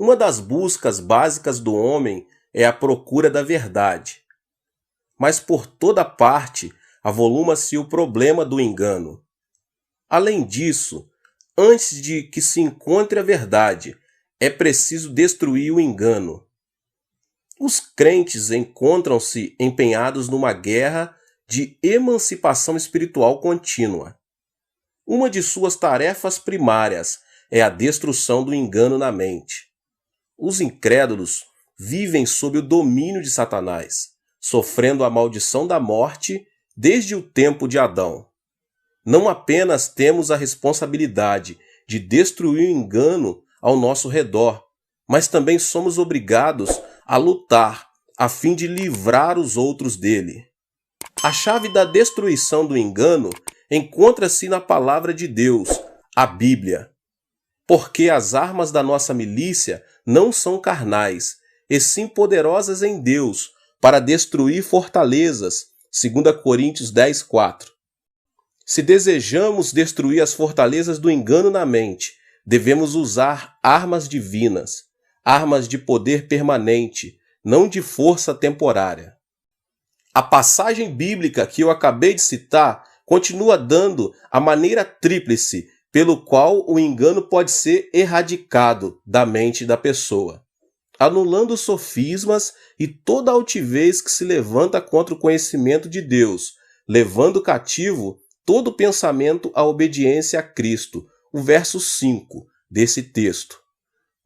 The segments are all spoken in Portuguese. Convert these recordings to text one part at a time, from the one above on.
Uma das buscas básicas do homem é a procura da verdade. Mas por toda parte avoluma-se o problema do engano. Além disso, antes de que se encontre a verdade, é preciso destruir o engano. Os crentes encontram-se empenhados numa guerra de emancipação espiritual contínua. Uma de suas tarefas primárias é a destruição do engano na mente. Os incrédulos vivem sob o domínio de Satanás, sofrendo a maldição da morte desde o tempo de Adão. Não apenas temos a responsabilidade de destruir o engano ao nosso redor, mas também somos obrigados a lutar a fim de livrar os outros dele. A chave da destruição do engano encontra-se na palavra de Deus, a Bíblia. Porque as armas da nossa milícia não são carnais, e sim poderosas em Deus para destruir fortalezas, 2 Coríntios 10:4. Se desejamos destruir as fortalezas do engano na mente, devemos usar armas divinas, armas de poder permanente, não de força temporária. A passagem bíblica que eu acabei de citar continua dando a maneira tríplice pelo qual o engano pode ser erradicado da mente da pessoa, anulando sofismas e toda altivez que se levanta contra o conhecimento de Deus, levando cativo todo pensamento à obediência a Cristo, o verso 5 desse texto.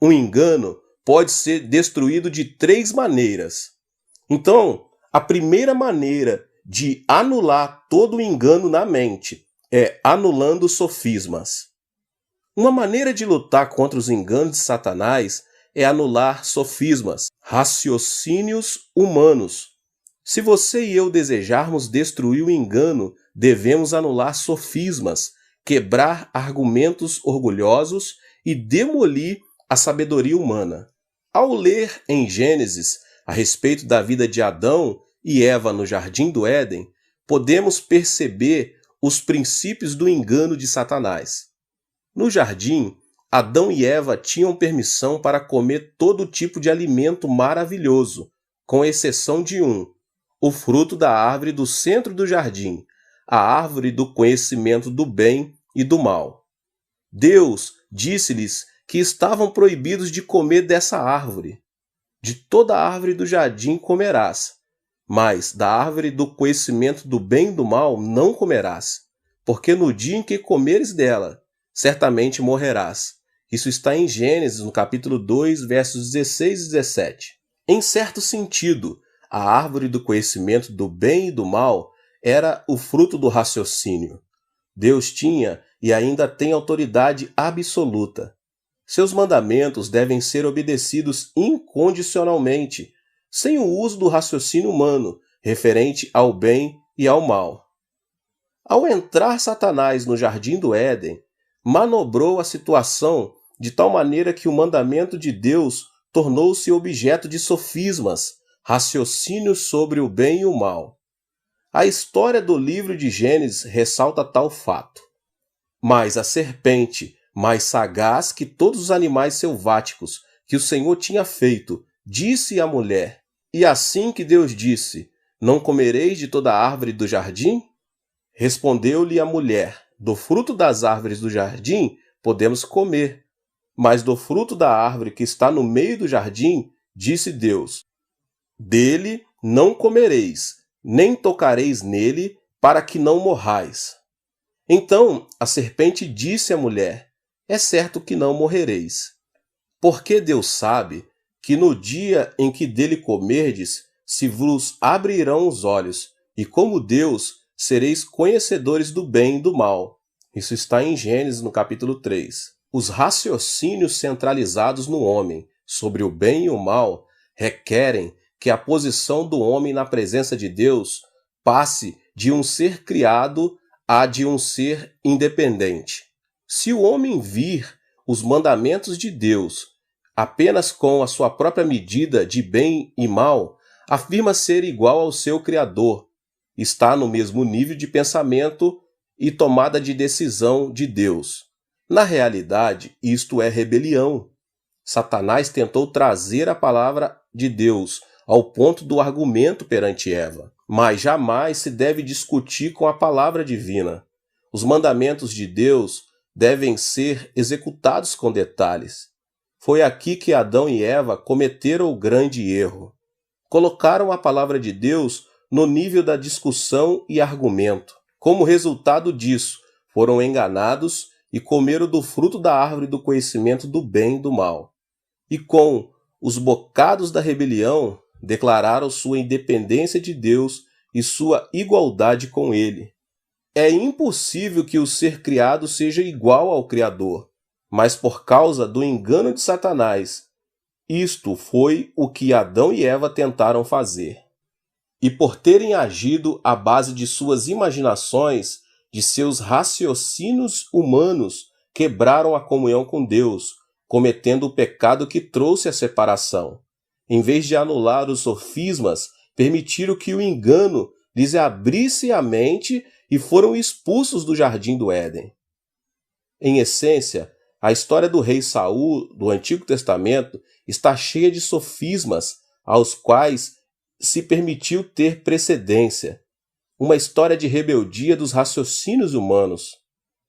O engano pode ser destruído de 3 maneiras. Então, a primeira maneira de anular todo o engano na mente é anulando sofismas. Uma maneira de lutar contra os enganos de Satanás é anular sofismas, raciocínios humanos. Se você e eu desejarmos destruir o engano, devemos anular sofismas, quebrar argumentos orgulhosos e demolir a sabedoria humana. Ao ler em Gênesis a respeito da vida de Adão e Eva no Jardim do Éden, podemos perceber os princípios do engano de Satanás. No jardim, Adão e Eva tinham permissão para comer todo tipo de alimento maravilhoso, com exceção de um, o fruto da árvore do centro do jardim, a árvore do conhecimento do bem e do mal. Deus disse-lhes que estavam proibidos de comer dessa árvore. De toda a árvore do jardim comerás, mas da árvore do conhecimento do bem e do mal não comerás, porque no dia em que comeres dela, certamente morrerás. Isso está em Gênesis, no capítulo 2, versos 16 e 17. Em certo sentido, a árvore do conhecimento do bem e do mal era o fruto do raciocínio. Deus tinha e ainda tem autoridade absoluta. Seus mandamentos devem ser obedecidos incondicionalmente, sem o uso do raciocínio humano referente ao bem e ao mal. Ao entrar Satanás no Jardim do Éden, manobrou a situação de tal maneira que o mandamento de Deus tornou-se objeto de sofismas, raciocínios sobre o bem e o mal. A história do livro de Gênesis ressalta tal fato. Mas a serpente, mais sagaz que todos os animais selváticos que o Senhor tinha feito, disse à mulher: E assim que Deus disse, não comereis de toda a árvore do jardim? Respondeu-lhe a mulher: Do fruto das árvores do jardim podemos comer, mas do fruto da árvore que está no meio do jardim, disse Deus: Dele não comereis, nem tocareis nele, para que não morrais. Então a serpente disse à mulher: É certo que não morrereis. Porque Deus sabe que no dia em que dele comerdes, se vos abrirão os olhos, e como Deus, sereis conhecedores do bem e do mal. Isso está em Gênesis, no capítulo 3. Os raciocínios centralizados no homem sobre o bem e o mal requerem que a posição do homem na presença de Deus passe de um ser criado a de um ser independente. Se o homem vir os mandamentos de Deus apenas com a sua própria medida de bem e mal, afirma ser igual ao seu Criador, está no mesmo nível de pensamento e tomada de decisão de Deus. Na realidade, isto é rebelião. Satanás tentou trazer a palavra de Deus ao ponto do argumento perante Eva, mas jamais se deve discutir com a palavra divina. Os mandamentos de Deus devem ser executados com detalhes. Foi aqui que Adão e Eva cometeram o grande erro. Colocaram a palavra de Deus no nível da discussão e argumento. Como resultado disso, foram enganados e comeram do fruto da árvore do conhecimento do bem e do mal. E com os bocados da rebelião, declararam sua independência de Deus e sua igualdade com Ele. É impossível que o ser criado seja igual ao Criador, mas por causa do engano de Satanás, isto foi o que Adão e Eva tentaram fazer. E por terem agido à base de suas imaginações, de seus raciocínios humanos, quebraram a comunhão com Deus, cometendo o pecado que trouxe a separação. Em vez de anular os sofismas, permitiram que o engano lhes abrisse a mente e foram expulsos do jardim do Éden. Em essência, a história do rei Saul do Antigo Testamento está cheia de sofismas aos quais se permitiu ter precedência. Uma história de rebeldia dos raciocínios humanos.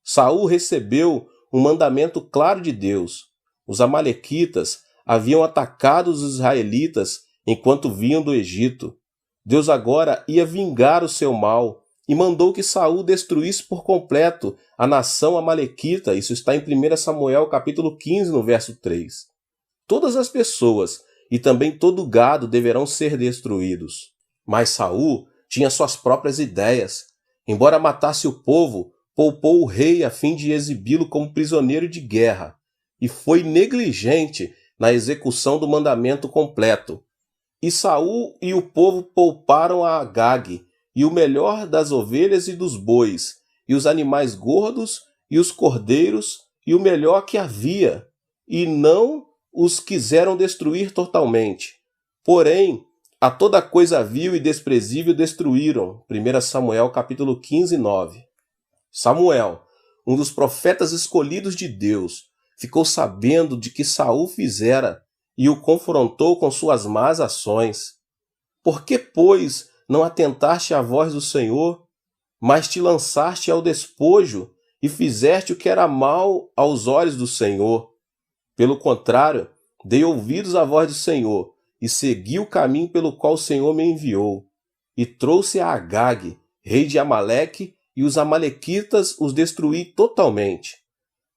Saul recebeu um mandamento claro de Deus. Os amalequitas haviam atacado os israelitas enquanto vinham do Egito. Deus agora ia vingar o seu mal e mandou que Saul destruísse por completo a nação amalequita. Isso está em 1 Samuel capítulo 15, no verso 3. Todas as pessoas e também todo o gado deverão ser destruídos. Mas Saul tinha suas próprias ideias. Embora matasse o povo, poupou o rei a fim de exibi-lo como prisioneiro de guerra e foi negligente na execução do mandamento completo. E Saul e o povo pouparam a Agag, e o melhor das ovelhas e dos bois, e os animais gordos, e os cordeiros, e o melhor que havia, e não os quiseram destruir totalmente. Porém, a toda coisa vil e desprezível destruíram. 1 Samuel capítulo 15, 9. Samuel, um dos profetas escolhidos de Deus, ficou sabendo de que Saul fizera e o confrontou com suas más ações. Por que, pois, não atentaste à voz do Senhor, mas te lançaste ao despojo e fizeste o que era mal aos olhos do Senhor? Pelo contrário, dei ouvidos à voz do Senhor e segui o caminho pelo qual o Senhor me enviou. E trouxe a Agag, rei de Amaleque, e os amalequitas os destruí totalmente.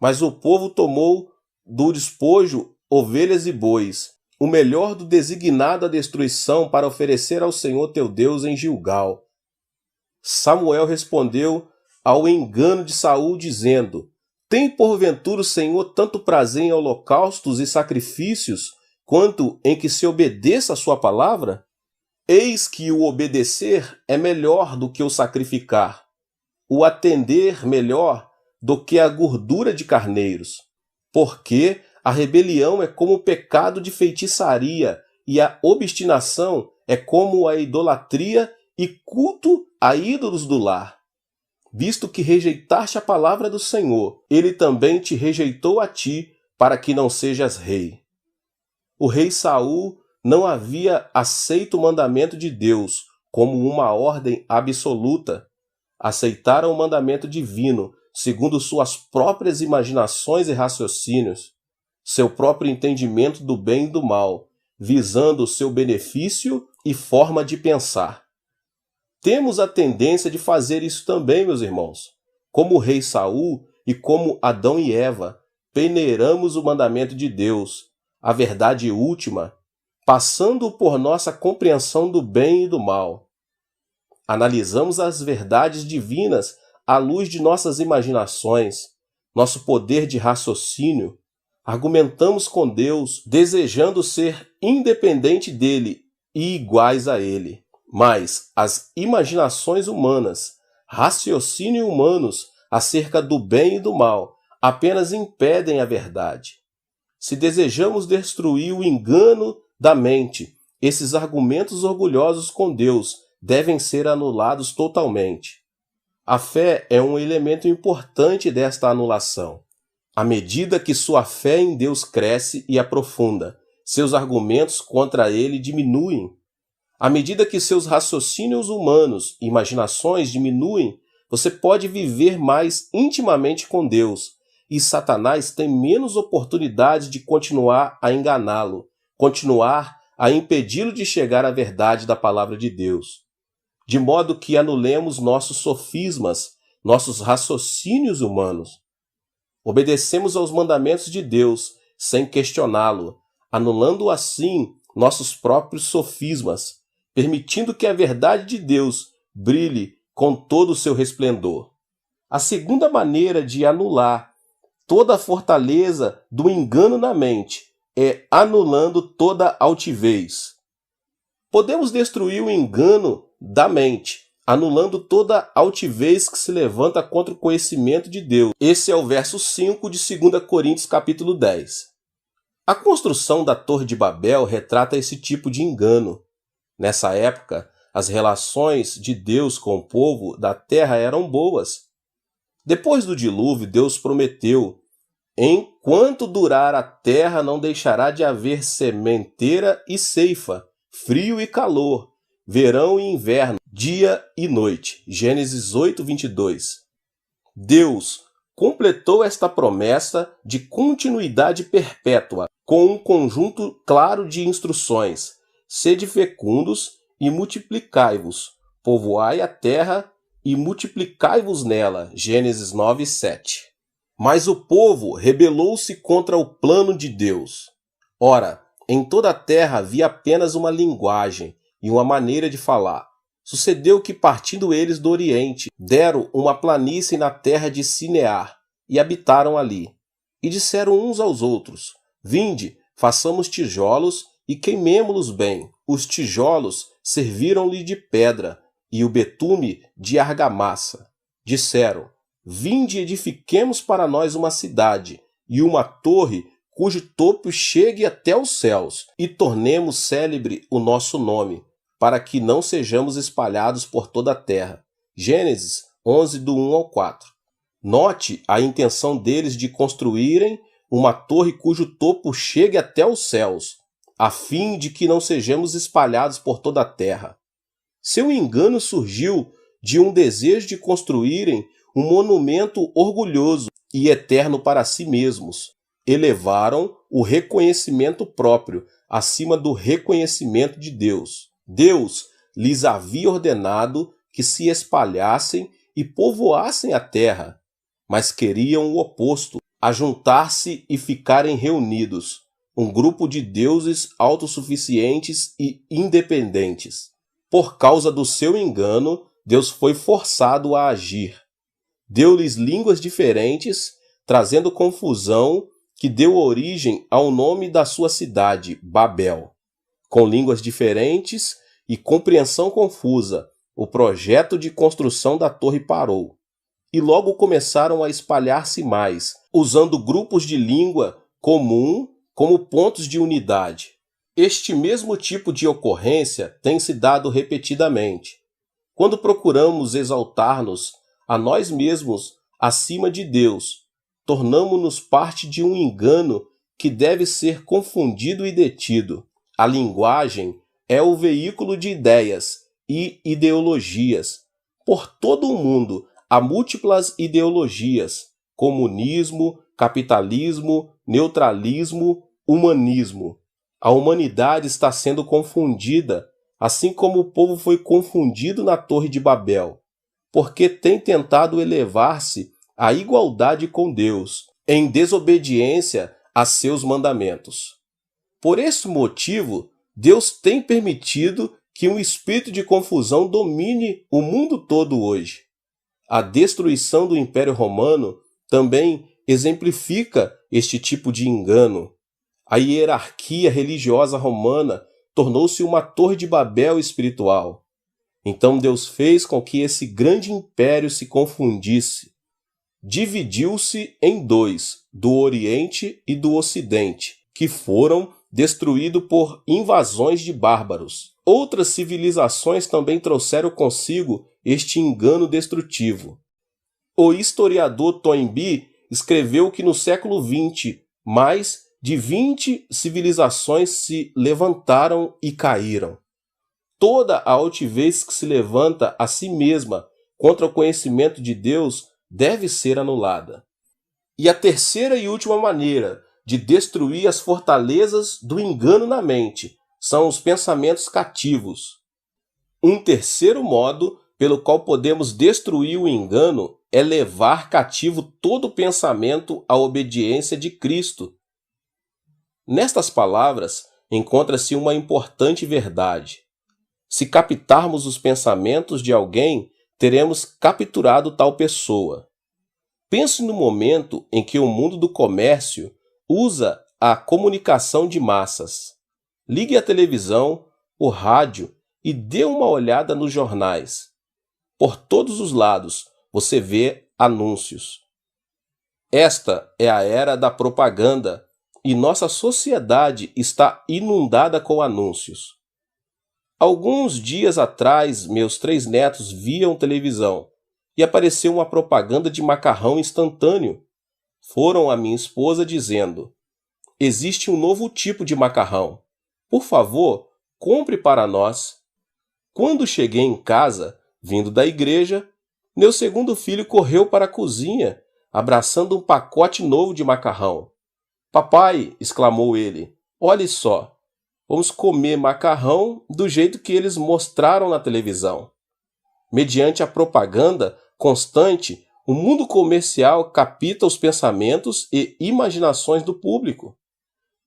Mas o povo tomou do despojo ovelhas e bois, o melhor do designado à destruição, para oferecer ao Senhor teu Deus em Gilgal. Samuel respondeu ao engano de Saul, dizendo: Tem porventura o Senhor tanto prazer em holocaustos e sacrifícios, quanto em que se obedeça a sua palavra? Eis que o obedecer é melhor do que o sacrificar, o atender melhor do que a gordura de carneiros. Porque a rebelião é como o pecado de feitiçaria, e a obstinação é como a idolatria e culto a ídolos do lar. Visto que rejeitaste a palavra do Senhor, ele também te rejeitou a ti, para que não sejas rei. O rei Saul não havia aceito o mandamento de Deus como uma ordem absoluta. Aceitaram o mandamento divino, segundo suas próprias imaginações e raciocínios, seu próprio entendimento do bem e do mal, visando o seu benefício e forma de pensar. Temos a tendência de fazer isso também, meus irmãos. Como o rei Saul e como Adão e Eva, peneiramos o mandamento de Deus, a verdade última, passando por nossa compreensão do bem e do mal. Analisamos as verdades divinas à luz de nossas imaginações, nosso poder de raciocínio. Argumentamos com Deus, desejando ser independente dele e iguais a ele. Mas as imaginações humanas, raciocínio humanos acerca do bem e do mal, apenas impedem a verdade. Se desejamos destruir o engano da mente, esses argumentos orgulhosos com Deus devem ser anulados totalmente. A fé é um elemento importante desta anulação. À medida que sua fé em Deus cresce e aprofunda, seus argumentos contra ele diminuem. À medida que seus raciocínios humanos e imaginações diminuem, você pode viver mais intimamente com Deus, e Satanás tem menos oportunidade de continuar a enganá-lo, continuar a impedi-lo de chegar à verdade da palavra de Deus. De modo que anulemos nossos sofismas, nossos raciocínios humanos. Obedecemos aos mandamentos de Deus sem questioná-lo, anulando assim nossos próprios sofismas, permitindo que a verdade de Deus brilhe com todo o seu resplendor. A segunda maneira de anular toda a fortaleza do engano na mente é anulando toda altivez. Podemos destruir o engano da mente, anulando toda altivez que se levanta contra o conhecimento de Deus. Esse é o verso 5 de 2 Coríntios capítulo 10. A construção da Torre de Babel retrata esse tipo de engano. Nessa época, as relações de Deus com o povo da terra eram boas. Depois do dilúvio, Deus prometeu: enquanto durar a terra, não deixará de haver sementeira e ceifa, frio e calor, verão e inverno, dia e noite. Gênesis 8:22. Deus completou esta promessa de continuidade perpétua com um conjunto claro de instruções: sede fecundos e multiplicai-vos, povoai a terra e multiplicai-vos nela. Gênesis 9:7. Mas o povo rebelou-se contra o plano de Deus. Ora, em toda a terra havia apenas uma linguagem e uma maneira de falar. Sucedeu que, partindo eles do Oriente, deram uma planície na terra de Sinear e habitaram ali. E disseram uns aos outros: vinde, façamos tijolos e queimemo-los bem. Os tijolos serviram-lhe de pedra e o betume de argamassa. Disseram: vinde, edifiquemos para nós uma cidade e uma torre cujo topo chegue até os céus, e tornemos célebre o nosso nome, para que não sejamos espalhados por toda a terra. Gênesis 11, do 1 ao 4. Note a intenção deles de construírem uma torre cujo topo chegue até os céus, a fim de que não sejamos espalhados por toda a terra. Seu engano surgiu de um desejo de construírem um monumento orgulhoso e eterno para si mesmos. Elevaram o reconhecimento próprio acima do reconhecimento de Deus. Deus lhes havia ordenado que se espalhassem e povoassem a terra, mas queriam o oposto, ajuntar-se e ficarem reunidos, um grupo de deuses autossuficientes e independentes. Por causa do seu engano, Deus foi forçado a agir. Deu-lhes línguas diferentes, trazendo confusão, que deu origem ao nome da sua cidade, Babel. Com línguas diferentes e compreensão confusa, o projeto de construção da torre parou. E logo começaram a espalhar-se mais, usando grupos de língua comum como pontos de unidade. Este mesmo tipo de ocorrência tem se dado repetidamente. Quando procuramos exaltar-nos a nós mesmos acima de Deus, tornamo-nos parte de um engano que deve ser confundido e detido. A linguagem é o veículo de ideias e ideologias. Por todo o mundo há múltiplas ideologias: comunismo, capitalismo, neutralismo, humanismo. A humanidade está sendo confundida, assim como o povo foi confundido na Torre de Babel, porque tem tentado elevar-se à igualdade com Deus, em desobediência a seus mandamentos. Por esse motivo, Deus tem permitido que um espírito de confusão domine o mundo todo hoje. A destruição do Império Romano também exemplifica este tipo de engano. A hierarquia religiosa romana tornou-se uma torre de Babel espiritual. Então Deus fez com que esse grande império se confundisse. Dividiu-se em dois, do Oriente e do Ocidente, que foram destruídos por invasões de bárbaros. Outras civilizações também trouxeram consigo este engano destrutivo. O historiador Toynbee escreveu que no século XX, mais de 20 civilizações se levantaram e caíram. Toda a altivez que se levanta a si mesma contra o conhecimento de Deus deve ser anulada. E a terceira e última maneira de destruir as fortalezas do engano na mente são os pensamentos cativos. Um terceiro modo pelo qual podemos destruir o engano é levar cativo todo pensamento à obediência de Cristo. Nestas palavras encontra-se uma importante verdade. Se captarmos os pensamentos de alguém, teremos capturado tal pessoa. Pense no momento em que o mundo do comércio usa a comunicação de massas. Ligue a televisão, o rádio e dê uma olhada nos jornais. Por todos os lados você vê anúncios. Esta é a era da propaganda e nossa sociedade está inundada com anúncios. Alguns dias atrás, meus 3 netos viam televisão e apareceu uma propaganda de macarrão instantâneo. Foram à minha esposa dizendo: existe um novo tipo de macarrão. Por favor, compre para nós. Quando cheguei em casa, vindo da igreja, meu segundo filho correu para a cozinha, abraçando um pacote novo de macarrão. Papai, exclamou ele, olhe só, vamos comer macarrão do jeito que eles mostraram na televisão. Mediante a propaganda constante, o mundo comercial capta os pensamentos e imaginações do público.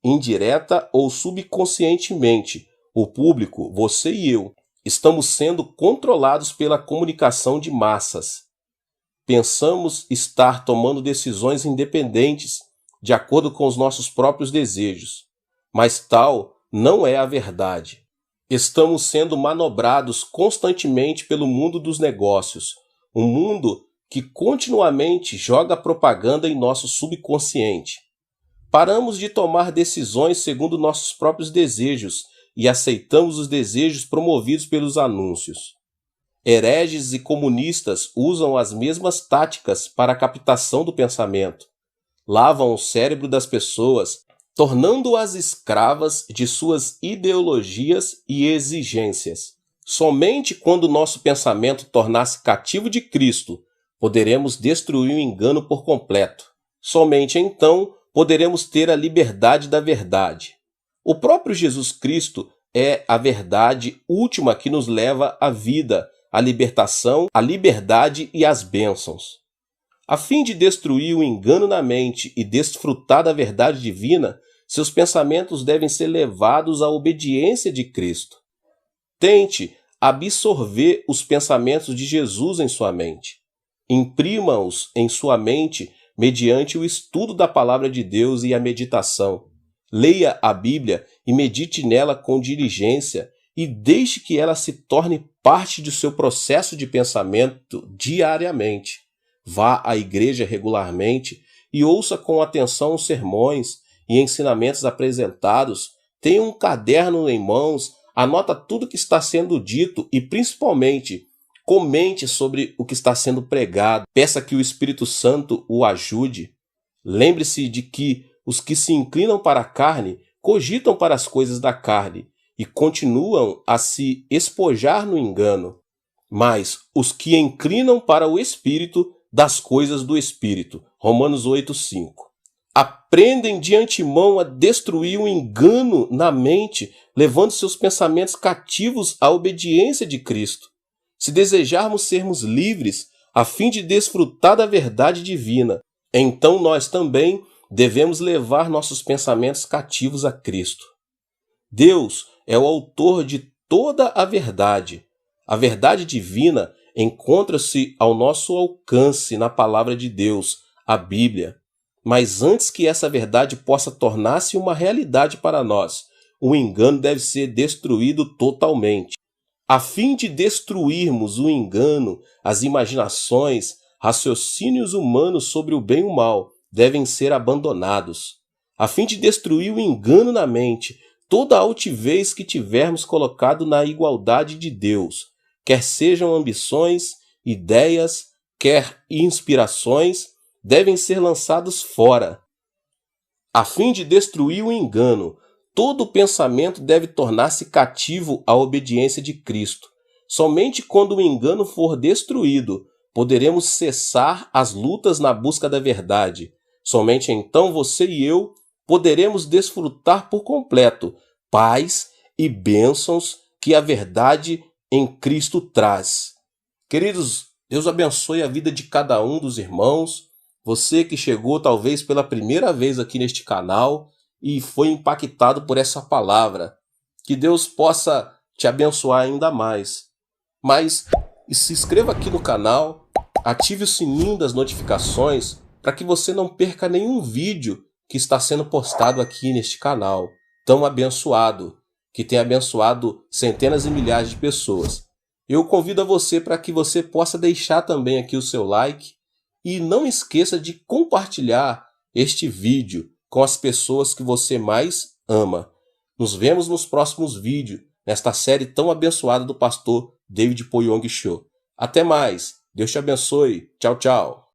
Indireta ou subconscientemente, o público, você e eu, estamos sendo controlados pela comunicação de massas. Pensamos estar tomando decisões independentes, de acordo com os nossos próprios desejos, mas tal não é a verdade. Estamos sendo manobrados constantemente pelo mundo dos negócios, um mundo que continuamente joga propaganda em nosso subconsciente. Paramos de tomar decisões segundo nossos próprios desejos e aceitamos os desejos promovidos pelos anúncios. Hereges e comunistas usam as mesmas táticas para a captação do pensamento. Lavam o cérebro das pessoas, tornando-as escravas de suas ideologias e exigências. Somente quando nosso pensamento tornar-se cativo de Cristo, poderemos destruir o engano por completo. Somente então poderemos ter a liberdade da verdade. O próprio Jesus Cristo é a verdade última que nos leva à vida, à libertação, à liberdade e às bênçãos. A fim de destruir o engano na mente e desfrutar da verdade divina, seus pensamentos devem ser levados à obediência de Cristo. Tente absorver os pensamentos de Jesus em sua mente. Imprima-os em sua mente mediante o estudo da palavra de Deus e a meditação. Leia a Bíblia e medite nela com diligência e deixe que ela se torne parte do seu processo de pensamento diariamente. Vá à igreja regularmente e ouça com atenção os sermões e ensinamentos apresentados. Tenha um caderno em mãos, anota tudo que está sendo dito e, principalmente, comente sobre o que está sendo pregado. Peça que o Espírito Santo o ajude. Lembre-se de que os que se inclinam para a carne cogitam para as coisas da carne e continuam a se espojar no engano. Mas os que inclinam para o Espírito, das coisas do Espírito. Romanos 8:5. Aprendem de antemão a destruir o engano na mente, levando seus pensamentos cativos à obediência de Cristo. Se desejarmos sermos livres, a fim de desfrutar da verdade divina, então nós também devemos levar nossos pensamentos cativos a Cristo. Deus é o autor de toda a verdade. A verdade divina encontra-se ao nosso alcance na palavra de Deus, a Bíblia. Mas antes que essa verdade possa tornar-se uma realidade para nós, o engano deve ser destruído totalmente. A fim de destruirmos o engano, as imaginações, raciocínios humanos sobre o bem e o mal devem ser abandonados. A fim de destruir o engano na mente, toda a altivez que tivermos colocado na igualdade de Deus, quer sejam ambições, ideias, quer inspirações, devem ser lançados fora. A fim de destruir o engano, todo pensamento deve tornar-se cativo à obediência de Cristo. Somente quando o engano for destruído, poderemos cessar as lutas na busca da verdade. Somente então você e eu poderemos desfrutar por completo paz e bênçãos que a verdade em Cristo traz. Queridos, Deus abençoe a vida de cada um dos irmãos. Você que chegou talvez pela primeira vez aqui neste canal e foi impactado por essa palavra. Que Deus possa te abençoar ainda mais. Mas se inscreva aqui no canal, ative o sininho das notificações para que você não perca nenhum vídeo que está sendo postado aqui neste canal tão abençoado, que tem abençoado centenas e milhares de pessoas. Eu convido a você para que você possa deixar também aqui o seu like e não esqueça de compartilhar este vídeo com as pessoas que você mais ama. Nos vemos nos próximos vídeos, nesta série tão abençoada do pastor David Poyong Cho. Até mais. Deus te abençoe. Tchau, tchau.